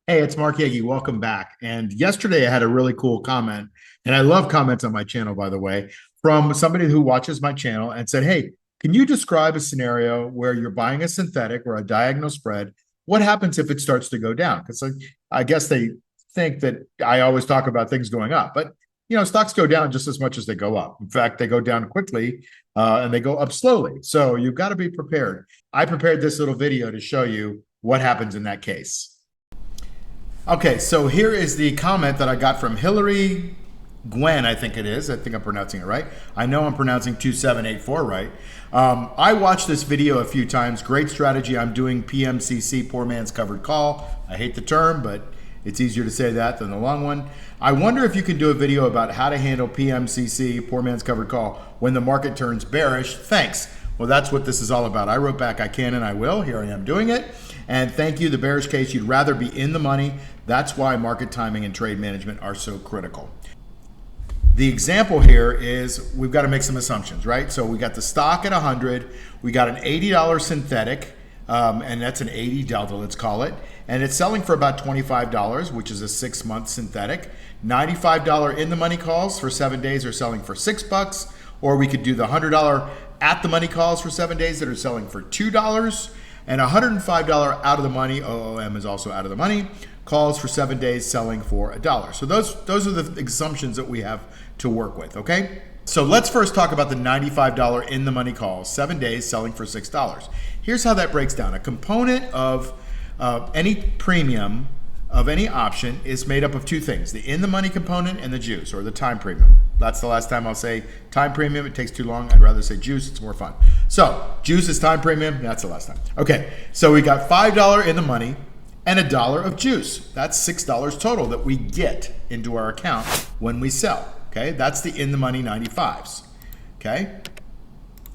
Hey, it's Mark Yagi. Welcome back. And yesterday I had a really cool comment, and I love comments on my channel, by the way, from somebody who watches my channel and said, hey, can you describe a scenario where you're buying a synthetic or a diagonal spread? What happens if it starts to go down? Because I guess they think that I always talk about things going up, but stocks go down just as much as they go up. In fact, they go down quickly and they go up slowly. So you've got to be prepared. I prepared this little video to show you what happens in that case. Okay, so here is the comment that I got from Hillary Gwen, I think it is. I think I'm pronouncing it right. I know I'm pronouncing 2784 right. I watched this video a few times. Great strategy. I'm doing PMCC, poor man's covered call. I hate the term, but it's easier to say that than the long one. I wonder if you can do a video about how to handle PMCC, poor man's covered call, when the market turns bearish. Thanks. Well, that's what this is all about. I wrote back, I can and I will. Here I am doing it. And thank you. The bearish case, you'd rather be in the money. That's why market timing and trade management are so critical. The example here is we've got to make some assumptions, right? So we got the stock at 100. We got an $80 synthetic, and that's an 80 delta, let's call it. And it's selling for about $25, which is a 6-month synthetic. $95 in the money calls for 7 days are selling for $6. Or we could do the $100 at the money calls for 7 days that are selling for $2. And $105 out of the money, OOM is also out of the money, calls for 7 days selling for $1. So those are the assumptions that we have to work with, okay? So let's first talk about the $95 in the money calls, 7 days selling for $6. Here's how that breaks down. A component of any premium of any option is made up of two things, the in the money component and the juice, or the time premium. That's the last time I'll say time premium. It takes too long. I'd rather say juice. It's more fun. So juice is time premium. That's the last time. Okay, so we got $5 in the money and $1 of juice. That's $6 total that we get into our account when we sell. Okay, that's the in the money 95s. Okay,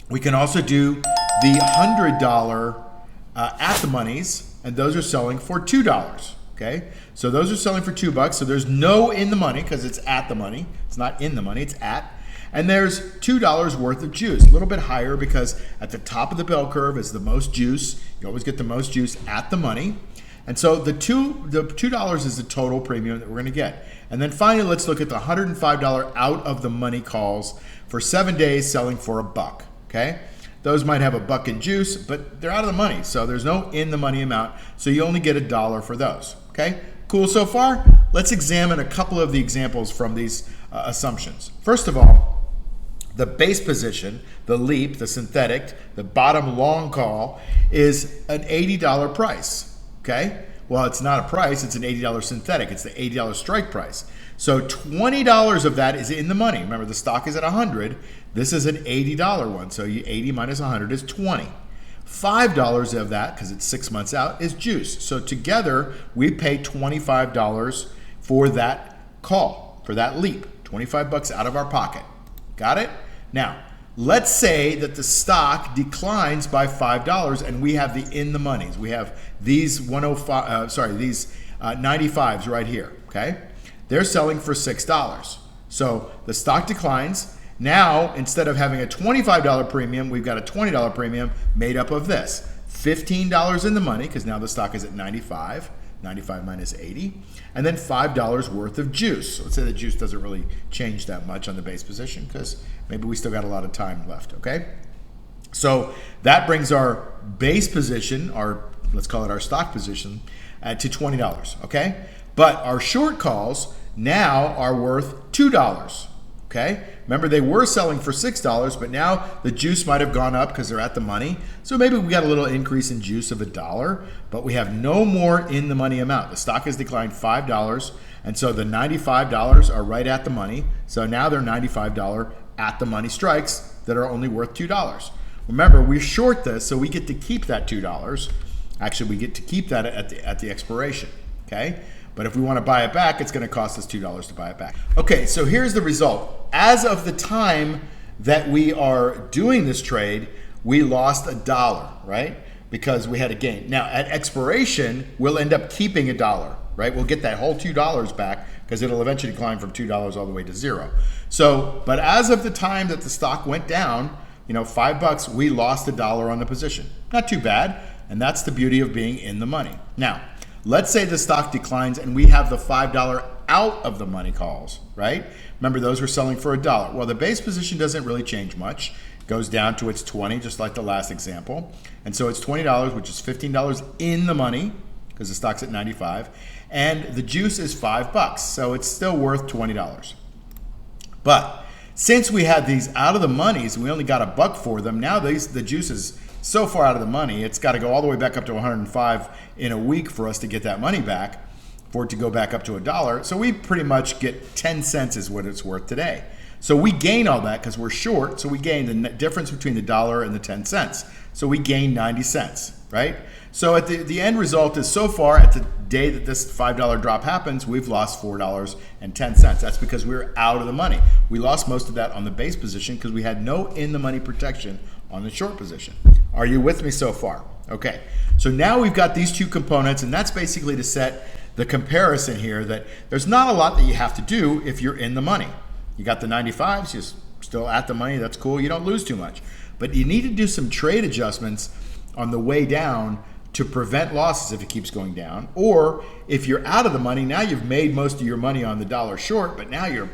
we can also do the $100 at the monies, and those are selling for $2. Okay, so those are selling for $2. So there's no in the money because it's at the money. It's not in the money, it's at. And there's $2 worth of juice, a little bit higher because at the top of the bell curve is the most juice. You always get the most juice at the money. And so the $2 is the total premium that we're going to get. And then finally, let's look at the $105 out of the money calls for 7 days selling for $1. Okay, those might have $1 in juice, but they're out of the money. So there's no in the money amount. So you only get $1 for those. Okay, cool so far? Let's examine a couple of the examples from these assumptions. First of all, the base position, the LEAP, the synthetic, the bottom long call is an $80 price. Okay, well, it's not a price, it's an $80 synthetic. It's the $80 strike price. So $20 of that is in the money. Remember, the stock is at 100. This is an $80 one. So 80 minus 100 is 20. $5 of that, because it's 6 months out, is juice. So together, we pay $25 for that call, for that leap. $25 out of our pocket. Got it? Now, let's say that the stock declines by $5 and we have the in the monies. We have these 95s right here, okay? They're selling for $6. So the stock declines. Now, instead of having a $25 premium, we've got a $20 premium made up of this. $15 in the money, because now the stock is at 95. 95 minus 80. And then $5 worth of juice. So let's say the juice doesn't really change that much on the base position because maybe we still got a lot of time left, okay? So that brings our base position, let's call it our stock position, to $20, okay? But our short calls now are worth $2. Okay, remember they were selling for $6, but now the juice might have gone up because they're at the money. So maybe we got a little increase in juice of $1, but we have no more in the money amount. The stock has declined $5, and so the $95 are right at the money. So now they're $95 at the money strikes that are only worth $2. Remember, we short this, so we get to keep that $2. Actually, we get to keep that at the expiration. Okay. But if we want to buy it back, it's going to cost us $2 to buy it back. Okay, so here's the result. As of the time that we are doing this trade, we lost $1, right? Because we had a gain. Now, at expiration, we'll end up keeping $1, right? We'll get that whole $2 back because it'll eventually decline from $2 all the way to 0. So, but as of the time that the stock went down, $5, we lost $1 on the position. Not too bad, and that's the beauty of being in the money. Now, Let's say the stock declines and we have the $5 out of the money calls, right? Remember, those were selling for $1. Well, the base position doesn't really change much. It goes down to its 20, just like the last example. And so it's $20, which is $15 in the money because the stock's at 95. And the juice is $5. So it's still worth $20. But since we had these out of the monies, we only got $1 for them. Now the juice is so far out of the money, it's got to go all the way back up to 105 in a week for us to get that money back, for it to go back up to $1. So we pretty much get 10 cents is what it's worth today. So we gain all that because we're short. So we gain the difference between the dollar and the 10 cents. So we gain 90 cents, right? So at the end result is, so far at the day that this $5 drop happens, we've lost $4.10. That's because we were out of the money. We lost most of that on the base position because we had no in the money protection on the short position. Are you with me so far? Okay. So now we've got these two components, and that's basically to set the comparison here that there's not a lot that you have to do if you're in the money. You got the 95s, you're still at the money, that's cool, you don't lose too much. But you need to do some trade adjustments on the way down to prevent losses if it keeps going down. Or if you're out of the money, now you've made most of your money on the dollar short, but now your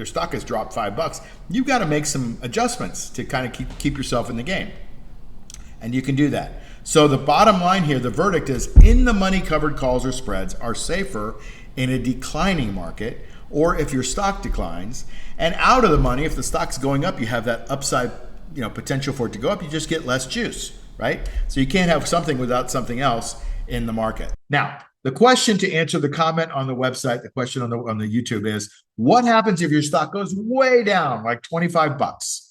stock has dropped $5. You've got to make some adjustments to kind of keep yourself in the game. And you can do that. So the bottom line here, the verdict is, in the money covered calls or spreads are safer in a declining market, or if your stock declines. And out of the money, if the stock's going up, you have that upside, potential for it to go up, you just get less juice, right? So you can't have something without something else in the market. Now, the question to answer the comment on the website, the question on the YouTube is, what happens if your stock goes way down, like $25?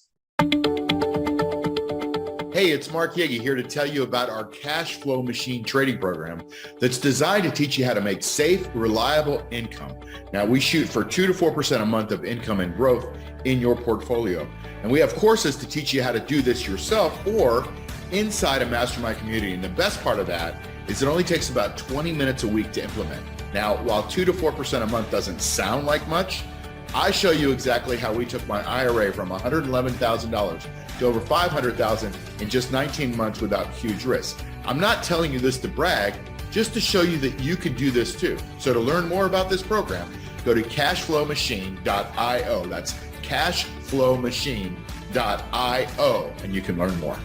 Hey, it's Mark Yegi here to tell you about our Cashflow Machine trading program that's designed to teach you how to make safe, reliable income. Now, we shoot for 2 to 4% a month of income and growth in your portfolio. And we have courses to teach you how to do this yourself or inside a mastermind community. And the best part of that is it only takes about 20 minutes a week to implement. Now, while 2 to 4% a month doesn't sound like much, I show you exactly how we took my IRA from $111,000 to over $500,000 in just 19 months without huge risk. I'm not telling you this to brag, just to show you that you can do this too. So to learn more about this program, go to cashflowmachine.io. That's cashflowmachine.io, and you can learn more.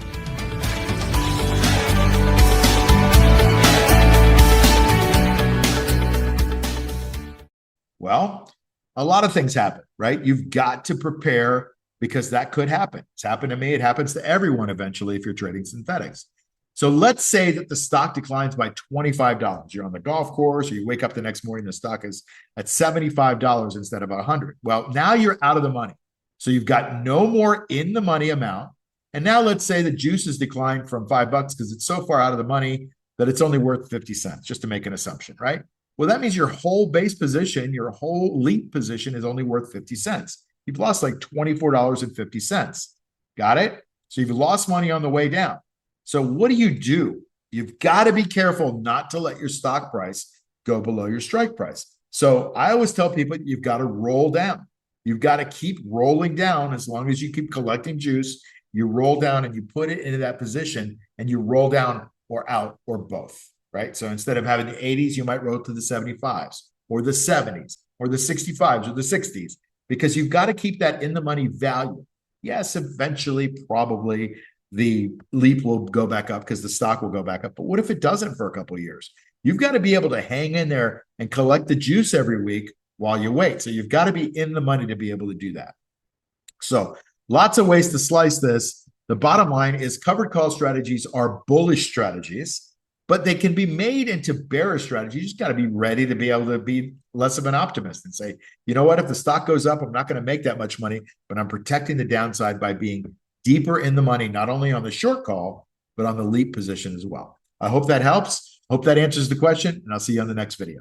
Well, a lot of things happen, right? You've got to prepare because that could happen. It's happened to me. It happens to everyone eventually if you're trading synthetics. So let's say that the stock declines by $25. You're on the golf course, or you wake up the next morning, the stock is at $75 instead of $100. Well, now you're out of the money. So you've got no more in the money amount. And now let's say the juice has declined from $5 because it's so far out of the money that it's only worth 50 cents, just to make an assumption, right? Well, that means your whole base position, your whole LEAP position is only worth 50 cents. You've lost like $24.50. Got it? So you've lost money on the way down. So what do? You've got to be careful not to let your stock price go below your strike price. So I always tell people you've got to roll down. You've got to keep rolling down. As long as you keep collecting juice, you roll down and you put it into that position and you roll down or out or both, right? So instead of having the 80s, you might roll to the 75s or the 70s or the 65s or the 60s, because you've got to keep that in the money value. Yes, eventually, probably the LEAP will go back up because the stock will go back up. But what if it doesn't for a couple of years? You've got to be able to hang in there and collect the juice every week while you wait. So you've got to be in the money to be able to do that. So lots of ways to slice this. The bottom line is covered call strategies are bullish strategies, but they can be made into bearish strategies. You just got to be ready to be able to be less of an optimist and say, you know what, if the stock goes up, I'm not going to make that much money, but I'm protecting the downside by being deeper in the money, not only on the short call, but on the LEAP position as well. I hope that helps. Hope that answers the question, and I'll see you on the next video.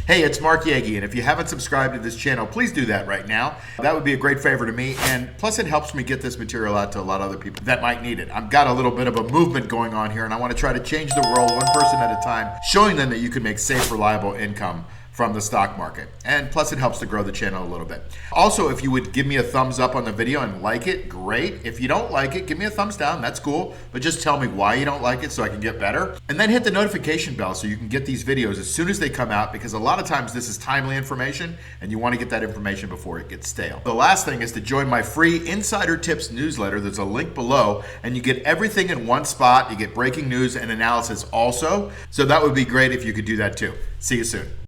Hey, it's Mark Yegi, and if you haven't subscribed to this channel, please do that right now. That would be a great favor to me, and plus it helps me get this material out to a lot of other people that might need it. I've got a little bit of a movement going on here, and I want to try to change the world one person at a time, showing them that you can make safe, reliable income from the stock market. And plus it helps to grow the channel a little bit. Also, if you would give me a thumbs up on the video and like it, great. If you don't like it, give me a thumbs down, that's cool. But just tell me why you don't like it so I can get better. And then hit the notification bell so you can get these videos as soon as they come out, because a lot of times this is timely information and you want to get that information before it gets stale. The last thing is to join my free Insider Tips newsletter. There's a link below and you get everything in one spot. You get breaking news and analysis also. So that would be great if you could do that too. See you soon.